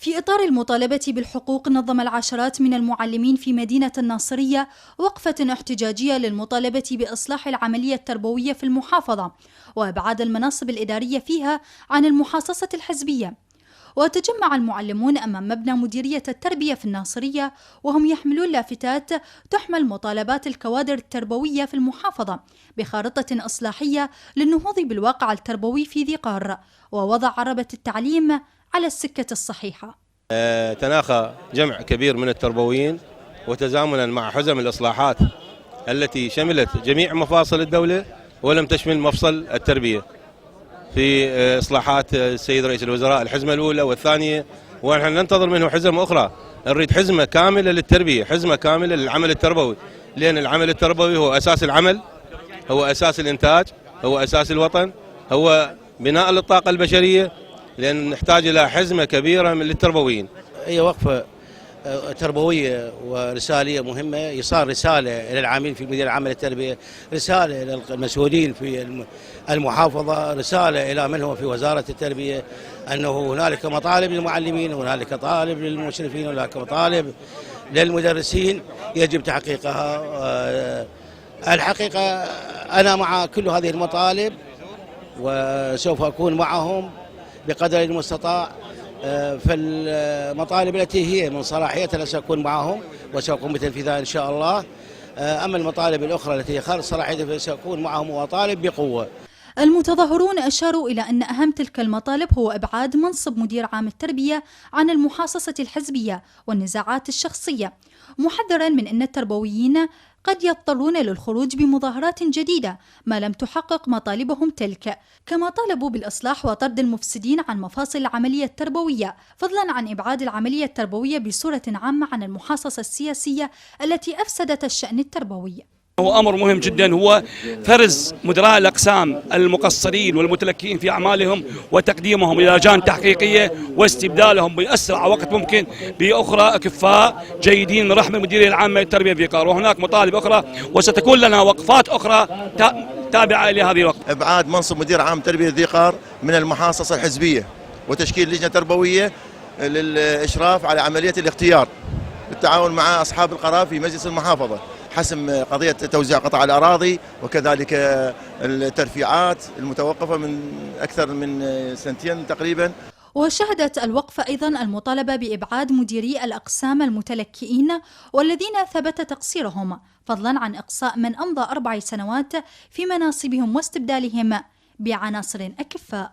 في إطار المطالبة بالحقوق نظم العشرات من المعلمين في مدينة الناصرية وقفة احتجاجية للمطالبة بإصلاح العملية التربوية في المحافظة وإبعاد المناصب الإدارية فيها عن المحاصصة الحزبية. وتجمع المعلمون أمام مبنى مديرية التربية في الناصرية وهم يحملون لافتات تحمل مطالبات الكوادر التربوية في المحافظة بخارطة إصلاحية للنهوض بالواقع التربوي في ذي قار ووضع عربة التعليم على السكة الصحيحة. تناخى جمع كبير من التربويين وتزامنا مع حزم الإصلاحات التي شملت جميع مفاصل الدولة ولم تشمل مفصل التربية في إصلاحات السيد رئيس الوزراء الحزمة الأولى والثانية، ونحن ننتظر منه حزم أخرى. نريد حزمة كاملة للتربية، حزمة كاملة للعمل التربوي، لأن العمل التربوي هو أساس العمل، هو أساس الإنتاج، هو أساس الوطن، هو بناء للطاقة البشرية، لأن نحتاج إلى حزمة كبيرة من التربويين. هي وقفة تربوية ورسالية مهمة، يصار رسالة إلى العاملين في المديرية العامة للتربية، رسالة إلى المسؤولين في المحافظة، رسالة إلى من هو في وزارة التربية، أنه هنالك مطالب للمعلمين وهنالك طالب للمشرفين وهنالك مطالب للمدرسين يجب تحقيقها. الحقيقة أنا مع كل هذه المطالب وسوف أكون معهم بقدر المستطاع في المطالب التي هي من صلاحيتها سأكون معهم وسأقوم بتنفيذها إن شاء الله. أما المطالب الأخرى التي هي خارج صلاحيتها فسأكون معهم وأطالب بقوة. المتظاهرون أشاروا إلى أن أهم تلك المطالب هو إبعاد منصب مدير عام التربية عن المحاصصة الحزبية والنزاعات الشخصية، محذرا من أن التربويين قد يضطرون للخروج بمظاهرات جديدة ما لم تحقق مطالبهم تلك، كما طالبوا بالإصلاح وطرد المفسدين عن مفاصل العملية التربوية، فضلا عن إبعاد العملية التربوية بصورة عامة عن المحاصصة السياسية التي أفسدت الشأن التربوي. هو أمر مهم جدا، هو فرز مدراء الأقسام المقصرين والمتلكئين في أعمالهم وتقديمهم إلى لجان تحقيقية واستبدالهم بأسرع وقت ممكن بأخرى أكفاء جيدين من رحم المديرية العامة للتربية في قار. وهناك مطالب أخرى وستكون لنا وقفات أخرى تابعة لهذه الوقفة. إبعاد منصب مدير عام تربية ذي قار من المحاصصة الحزبية وتشكيل لجنة تربوية للإشراف على عملية الاختيار بالتعاون مع أصحاب القرار في مجلس المحافظة، حسم قضية توزيع قطع الأراضي وكذلك الترفيعات المتوقفة من أكثر من سنتين تقريبا. وشهدت الوقفة أيضا المطالبة بإبعاد مديري الأقسام المتلكئين والذين ثبت تقصيرهم، فضلا عن إقصاء من أمضى 4 سنوات في مناصبهم واستبدالهم بعناصر أكفاء.